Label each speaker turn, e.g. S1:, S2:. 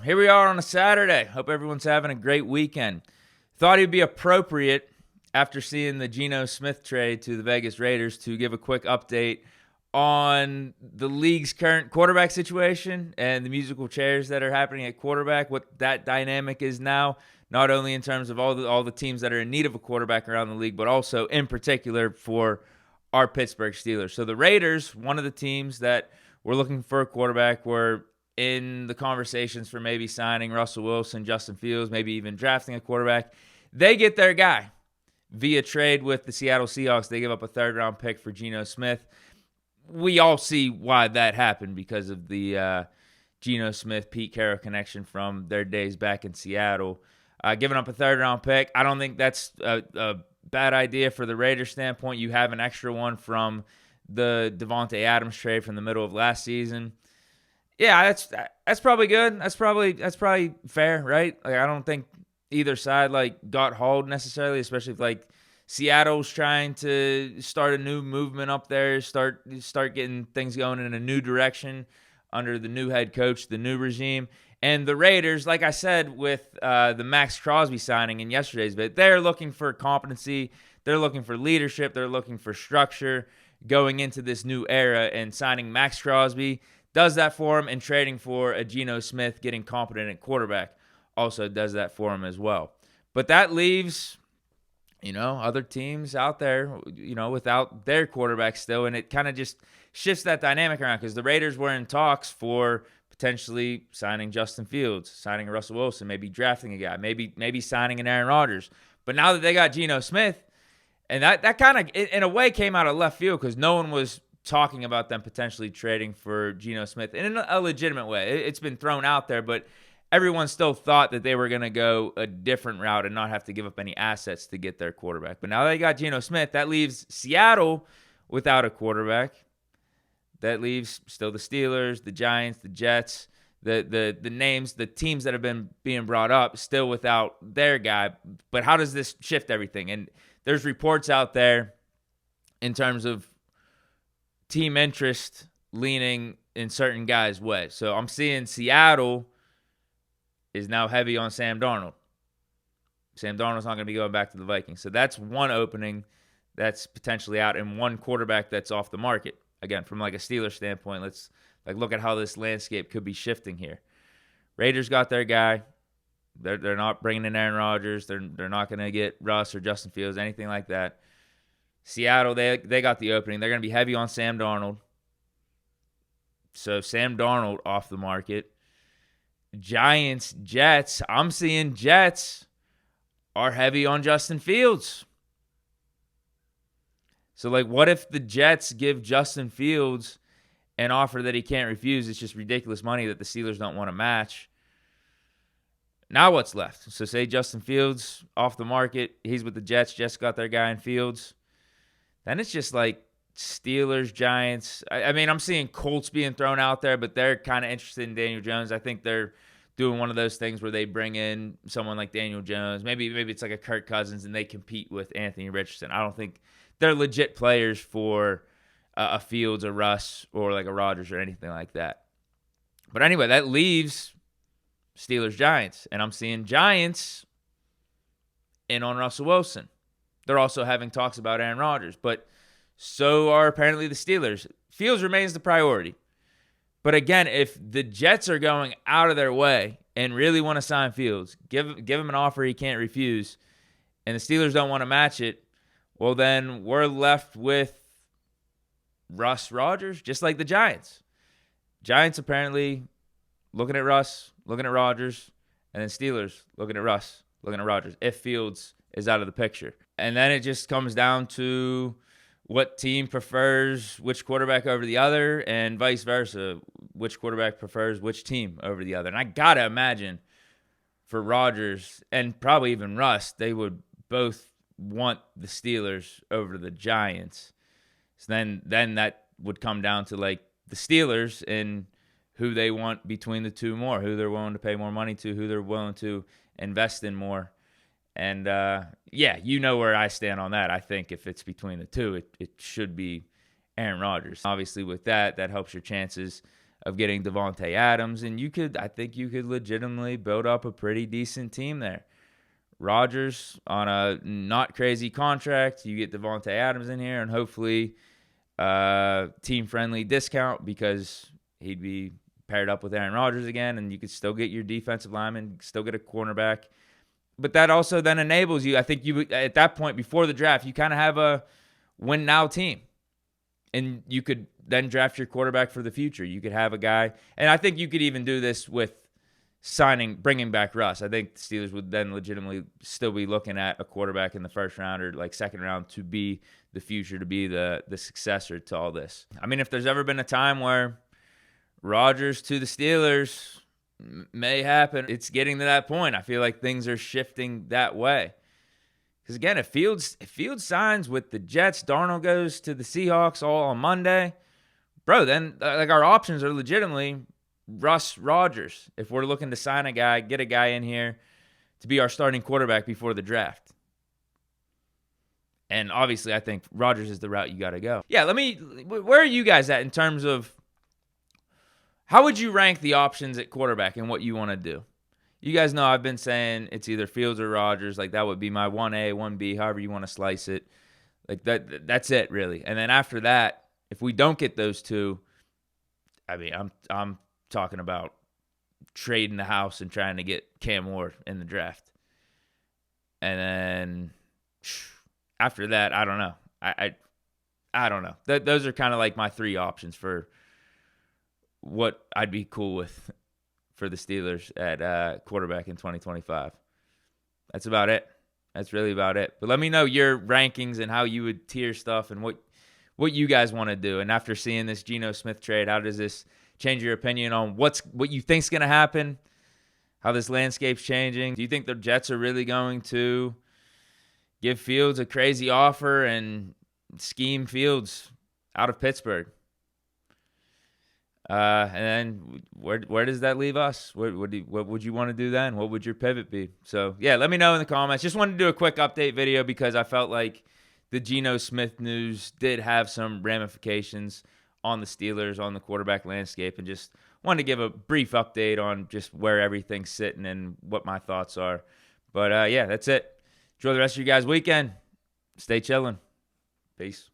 S1: Here we are on a Saturday. Hope everyone's having a great weekend. Thought it'd be appropriate after seeing the Geno Smith trade to the Vegas Raiders to give a quick update on the league's current quarterback situation and the musical chairs that are happening at quarterback, what that dynamic is now, not only in terms of all the teams that are in need of a quarterback around the league, but also in particular for our Pittsburgh Steelers. So the Raiders, one of the teams that were looking for a quarterback, were in the conversations for maybe signing Russell Wilson, Justin Fields, maybe even drafting a quarterback. They get their guy via trade with the Seattle Seahawks. They give up a third-round pick for Geno Smith. We all see why that happened because of the Geno Smith-Pete Carroll connection from their days back in Seattle. Giving up a third-round pick, I don't think that's a bad idea for the Raiders standpoint. You have an extra one from the Devontae Adams trade from the middle of last season. Yeah, that's probably good. That's probably fair, right? Like, I don't think either side got hauled necessarily, especially if Seattle's trying to start a new movement up there, start getting things going in a new direction under the new head coach, the new regime. And the Raiders, like I said, with the Max Crosby signing in yesterday's bid, they're looking for competency, they're looking for leadership, they're looking for structure going into this new era, and signing Max Crosby does that for him, and trading for a Geno Smith, getting competent at quarterback, also does that for him as well. But that leaves, other teams out there, without their quarterback still, and it kind of just shifts that dynamic around because the Raiders were in talks for potentially signing Justin Fields, signing Russell Wilson, maybe drafting a guy, maybe signing an Aaron Rodgers. But now that they got Geno Smith, and that kind of, in a way, came out of left field because no one was talking about them potentially trading for Geno Smith in a legitimate way. It's been thrown out there, but everyone still thought that they were going to go a different route and not have to give up any assets to get their quarterback. But now they got Geno Smith. That leaves Seattle without a quarterback. That leaves still the Steelers, the Giants, the Jets, the names, the teams that have been being brought up still without their guy. But how does this shift everything? And there's reports out there in terms of team interest leaning in certain guys' way. So I'm seeing Seattle is now heavy on Sam Darnold. Sam Darnold's not going to be going back to the Vikings. So that's one opening that's potentially out, and one quarterback that's off the market. Again, from a Steelers standpoint, let's look at how this landscape could be shifting here. Raiders got their guy. They're not bringing in Aaron Rodgers. They're not going to get Russ or Justin Fields, anything like that. Seattle, they got the opening. They're going to be heavy on Sam Darnold. So Sam Darnold off the market. Giants, Jets. I'm seeing Jets are heavy on Justin Fields. So, what if the Jets give Justin Fields an offer that he can't refuse? It's just ridiculous money that the Steelers don't want to match. Now what's left? So say Justin Fields off the market. He's with the Jets. Jets got their guy in Fields. Then it's just Steelers, Giants. I mean, I'm seeing Colts being thrown out there, but they're kind of interested in Daniel Jones. I think they're doing one of those things where they bring in someone like Daniel Jones. Maybe it's like a Kirk Cousins, and they compete with Anthony Richardson. I don't think they're legit players for a Fields, a Russ, or a Rodgers or anything like that. But anyway, that leaves Steelers, Giants. And I'm seeing Giants in on Russell Wilson. They're also having talks about Aaron Rodgers, but so are apparently the Steelers. Fields remains the priority. But again, if the Jets are going out of their way and really want to sign Fields, give him an offer he can't refuse, and the Steelers don't want to match it, well, then we're left with Russ, Rodgers, just like the Giants. Giants apparently looking at Russ, looking at Rodgers, and then Steelers looking at Russ, looking at Rodgers, if Fields is out of the picture. And then it just comes down to what team prefers which quarterback over the other, and vice versa, which quarterback prefers which team over the other. And I got to imagine for Rodgers and probably even Russ, they would both want the Steelers over the Giants. So then that would come down to the Steelers and who they want between the two more, who they're willing to pay more money to, who they're willing to invest in more. And, you know where I stand on that. I think if it's between the two, it should be Aaron Rodgers. Obviously, with that helps your chances of getting Devontae Adams, and I think you could legitimately build up a pretty decent team there. Rodgers on a not crazy contract. You get Devontae Adams in here, and hopefully team-friendly discount because he'd be paired up with Aaron Rodgers again, and you could still get your defensive lineman, still get a cornerback. But that also then enables you, I think you at that point before the draft, you kind of have a win-now team. And you could then draft your quarterback for the future. You could have a guy, and I think you could even do this with bringing back Russ. I think the Steelers would then legitimately still be looking at a quarterback in the first round or like second round to be the future, to be the successor to all this. I mean, if there's ever been a time where Rodgers to the Steelers may happen, it's getting to that point. I feel like things are shifting that way. Because again, if Fields signs with the Jets, Darnold goes to the Seahawks all on Monday, bro, then like our options are legitimately Russ, Rodgers. If we're looking to sign a guy, get a guy in here to be our starting quarterback before the draft. And obviously, I think Rodgers is the route you got to go. Yeah, where are you guys at in terms of how would you rank the options at quarterback and what you want to do? You guys know I've been saying it's either Fields or Rodgers. Like that would be my 1A, 1B, however you want to slice it. Like that's it really. And then after that, if we don't get those two, I mean, I'm talking about trading the house and trying to get Cam Ward in the draft. And then after that, I don't know. I don't know. Those are kind of like my three options for what I'd be cool with for the Steelers at quarterback in 2025. That's about it. That's really about it. But let me know your rankings and how you would tier stuff and what you guys want to do. And after seeing this Geno Smith trade, how does this change your opinion on what you think's going to happen, how this landscape's changing? Do you think the Jets are really going to give Fields a crazy offer and scheme Fields out of Pittsburgh? And then where does that leave us? What would you want to do then? What would your pivot be? So, yeah, let me know in the comments. Just wanted to do a quick update video because I felt like the Geno Smith news did have some ramifications on the Steelers, on the quarterback landscape, and just wanted to give a brief update on just where everything's sitting and what my thoughts are. But, yeah, that's it. Enjoy the rest of your guys' weekend. Stay chilling. Peace.